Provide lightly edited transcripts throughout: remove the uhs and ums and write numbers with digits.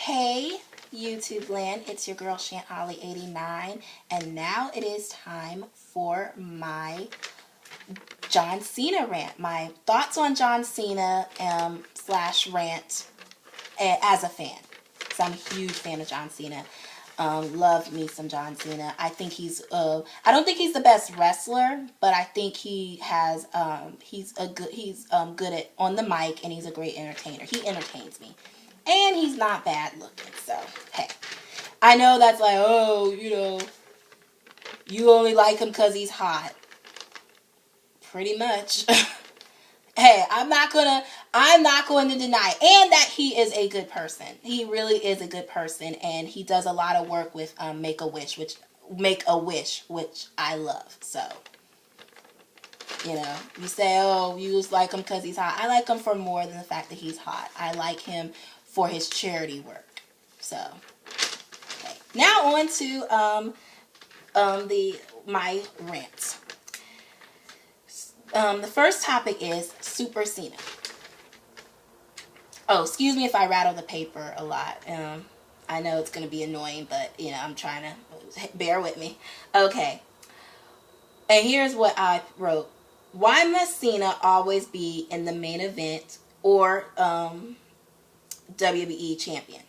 Hey, YouTube land, it's your girl Shantolly89, and now it is time for my John Cena rant. My thoughts on John Cena slash rant as a fan. So I'm a huge fan of John Cena. Love me some John Cena. I think I don't think he's the best wrestler, but I think he's good at on the mic, and he's a great entertainer. He entertains me. And he's not bad looking, so, hey. I know that's like, oh, you only like him because he's hot. Pretty much. Hey, I'm not going to deny it. And that he is a good person. He really is a good person, and he does a lot of work with Make-A-Wish, which I love, so. You say, oh, you just like him because he's hot. I like him for more than the fact that he's hot. I like him for his charity work. So, okay. Now on to my rant. The first topic is Super Cena. Oh, excuse me if I rattle the paper a lot. I know it's going to be annoying, but, I'm trying to bear with me. Okay. And here's what I wrote. Why must Cena always be in the main event or WWE champion?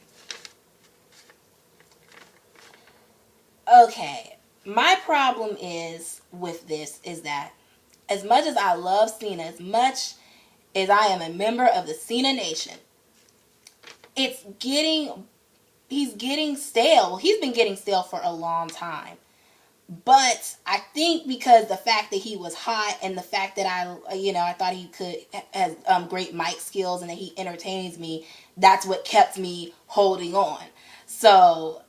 Okay. My problem is with this is that as much as I love Cena, as much as I am a member of the Cena Nation, he's getting stale. He's been getting stale for a long time. But I think because the fact that he was hot and the fact that I thought he has great mic skills and that he entertains me, that's what kept me holding on. So,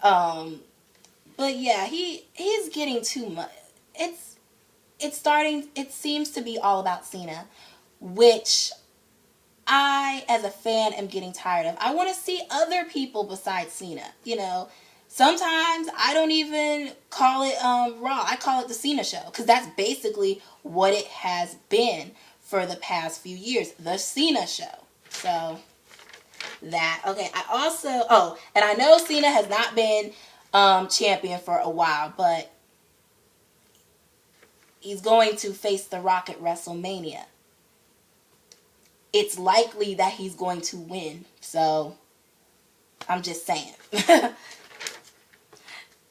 but yeah, he's getting too much. It seems to be all about Cena, which I, as a fan, am getting tired of. I want to see other people besides Cena, Sometimes I don't even call it Raw. I call it the Cena Show, because that's basically what it has been for the past few years. The Cena Show. So, that. Okay, and I know Cena has not been champion for a while, but he's going to face The Rock at WrestleMania. It's likely that he's going to win. So, I'm just saying.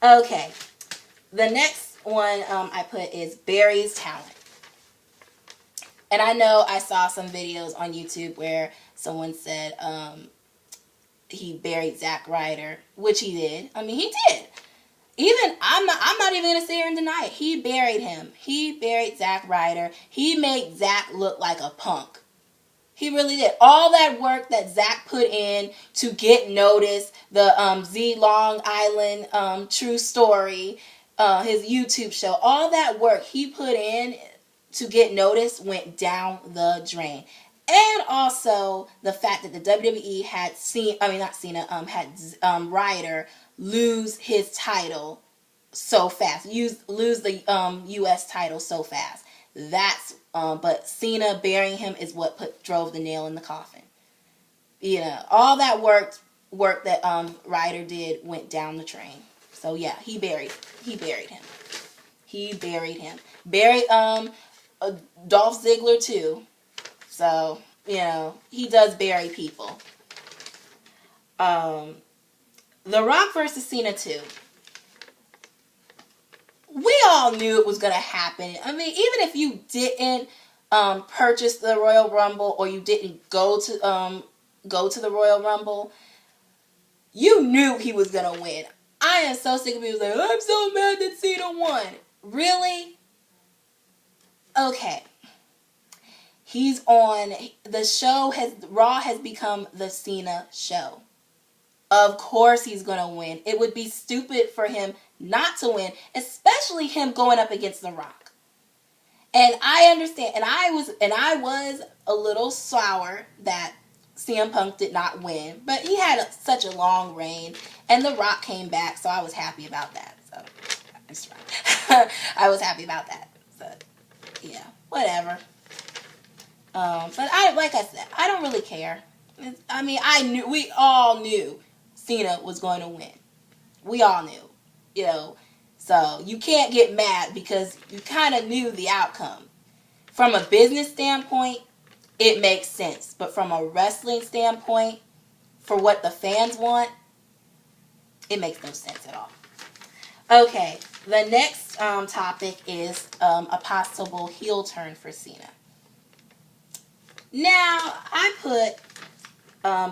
Okay, the next one I put is Barry's talent. And I know I saw some videos on YouTube where someone said he buried Zack Ryder, which he did. I mean, he did. I'm not even gonna sit here and deny it. He buried him. He buried Zack Ryder. He made Zack look like a punk. He really did. All that work that Zack put in to get noticed, the Z Long Island True Story, his YouTube show, all that work he put in to get noticed went down the drain. And also the fact that the WWE had had Ryder lose his title so fast, lose the U.S. title so fast. But Cena burying him is what drove the nail in the coffin. All that work that Ryder did went down the drain. So yeah, he buried him. He buried him. Buried Dolph Ziggler too. So he does bury people. The Rock versus Cena too. We all knew it was going to happen. I mean, even if you didn't purchase the Royal Rumble or you didn't go to the Royal Rumble, you knew he was going to win. I am so sick of people saying, I'm so mad that Cena won. Really? Okay. He's on the show. Raw has become the Cena show. Of course he's going to win. It would be stupid for him not to win, especially him going up against The Rock. And I understand, and I was a little sour that CM Punk did not win, but he had such a long reign, and The Rock came back, so I was happy about that. So, that's right. I was happy about that. So, yeah, whatever. But like I said, I don't really care. I mean, we all knew Cena was going to win. We all knew, you know. So you can't get mad because you kind of knew the outcome. From a business standpoint, it makes sense. But from a wrestling standpoint, for what the fans want, it makes no sense at all. Okay, the next topic is a possible heel turn for Cena. Now, I put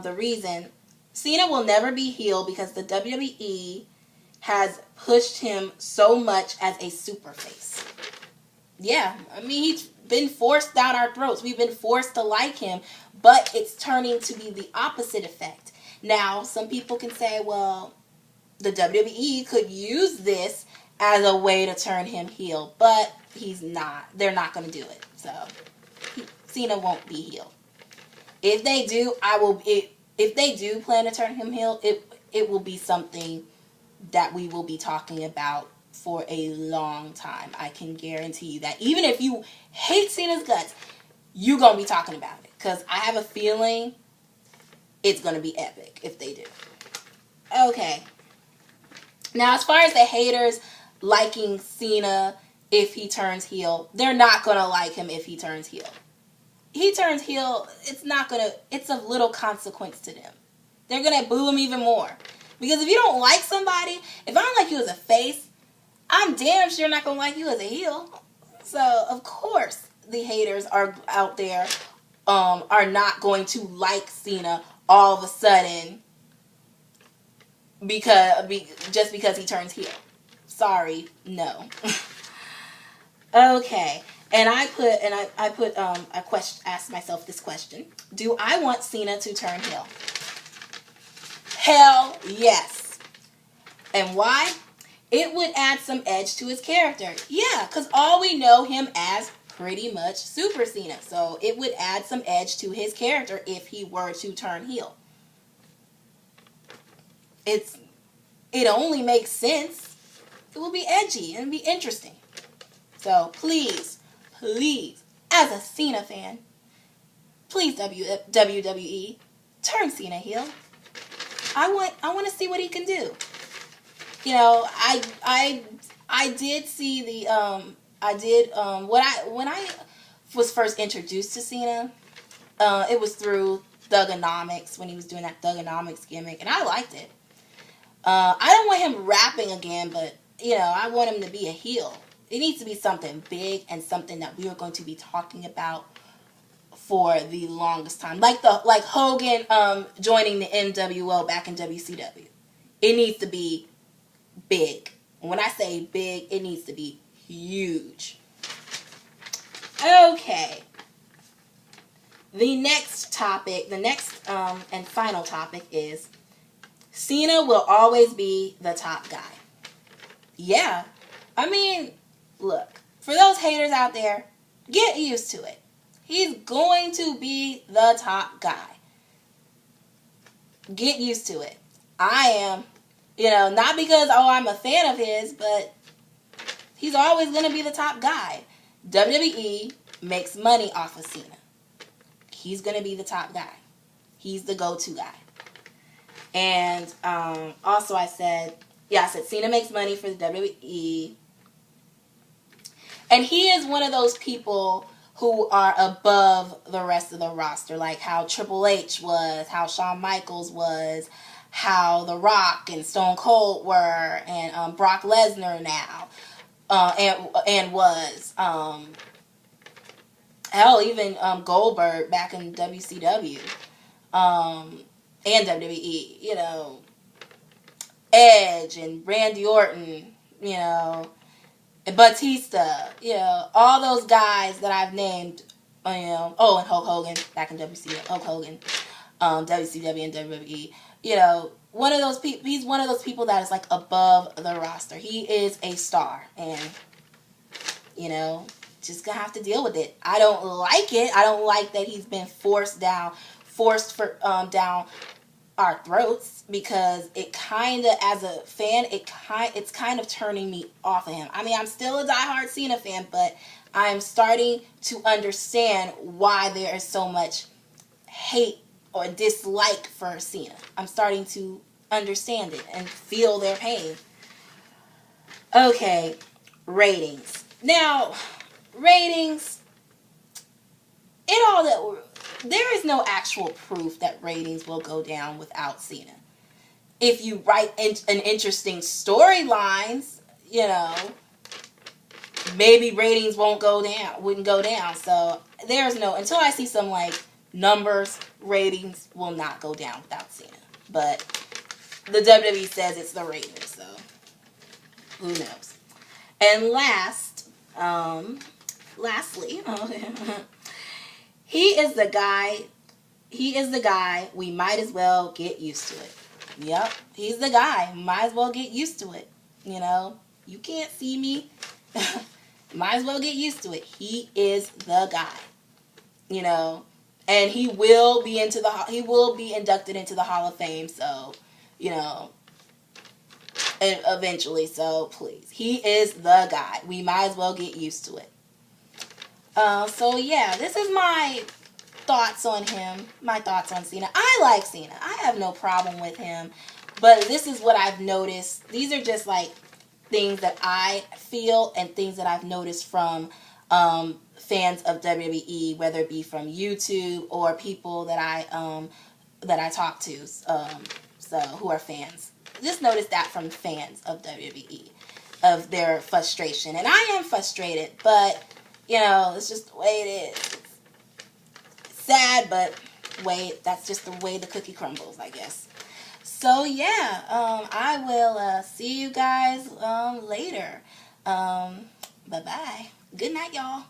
the reason Cena will never be heel because the WWE has pushed him so much as a super face. Yeah, I mean, he's been forced down our throats. We've been forced to like him, but it's turning to be the opposite effect. Now, some people can say, well, the WWE could use this as a way to turn him heel, but he's not. They're not going to do it. So, Cena won't be heel. If they do, if they do plan to turn him heel, it will be something that we will be talking about for a long time. I can guarantee you that. Even if you hate Cena's guts, you're going to be talking about it. Because I have a feeling it's going to be epic if they do. Okay. Now, as far as the haters liking Cena if he turns heel, they're not going to like him if he turns heel. He turns heel, it's of little consequence to them. They're going to boo him even more. Because if you don't like somebody, if I don't like you as a face, I'm damn sure not going to like you as a heel. So, of course, the haters are out there are not going to like Cena all of a sudden just because he turns heel. Sorry, no. Okay. And I asked myself this question. Do I want Cena to turn heel? Hell yes. And why? It would add some edge to his character. Yeah, because all we know him as pretty much Super Cena. So it would add some edge to his character if he were to turn heel. It only makes sense. It will be edgy and be interesting. So please, as a Cena fan, please WWE, turn Cena heel. I want to see what he can do. You know, I did see the when I was first introduced to Cena, it was through Thugonomics when he was doing that Thugonomics gimmick, and I liked it. I don't want him rapping again, but you know, I want him to be a heel. It needs to be something big and something that we are going to be talking about for the longest time. Like Hogan joining the NWO back in WCW. It needs to be big. And when I say big, it needs to be huge. Okay. The next and final topic is Cena will always be the top guy. Yeah. I mean, look, for those haters out there, get used to it. He's going to be the top guy. Get used to it. I am, not because, I'm a fan of his, but he's always going to be the top guy. WWE makes money off of Cena. He's going to be the top guy. He's the go-to guy. And also I said Cena makes money for the WWE. And he is one of those people who are above the rest of the roster, like how Triple H was, how Shawn Michaels was, how The Rock and Stone Cold were, and Brock Lesnar now, and was. Hell, even Goldberg back in WCW and WWE, Edge and Randy Orton, and Batista, all those guys that I've named, and Hulk Hogan back in WCW, Hulk Hogan, WCW and WWE, one of those people. He's one of those people that is like above the roster. He is a star, and just gonna have to deal with it. I don't like it. I don't like that he's been forced down our throats, because it kind of, as a fan, it's kind of turning me off of him. I mean, I'm still a diehard Cena fan, but I'm starting to understand why there is so much hate or dislike for Cena. I'm starting to understand it and feel their pain. Okay, ratings. Now, ratings, there is no actual proof that ratings will go down without Cena. If you write an interesting storylines, maybe ratings wouldn't go down. So there's no, until I see some like numbers, ratings will not go down without Cena. But the WWE says it's the ratings, so who knows? And lastly, he is the guy. We might as well get used to it. Yep, he's the guy. Might as well get used to it. You can't see me. Might as well get used to it. He is the guy. And he will be inducted into the Hall of Fame. So, and eventually. So please, he is the guy. We might as well get used to it. So yeah, this is my thoughts on him. My thoughts on Cena. I like Cena. I have no problem with him. But this is what I've noticed. These are just like things that I feel and things that I've noticed from fans of WWE, whether it be from YouTube or people that I talk to, so who are fans. Just notice that from fans of WWE, of their frustration, and I am frustrated, but it's just the way it is. It's sad, but that's just the way the cookie crumbles, I guess. So yeah, I will see you guys later. Bye bye. Good night, y'all.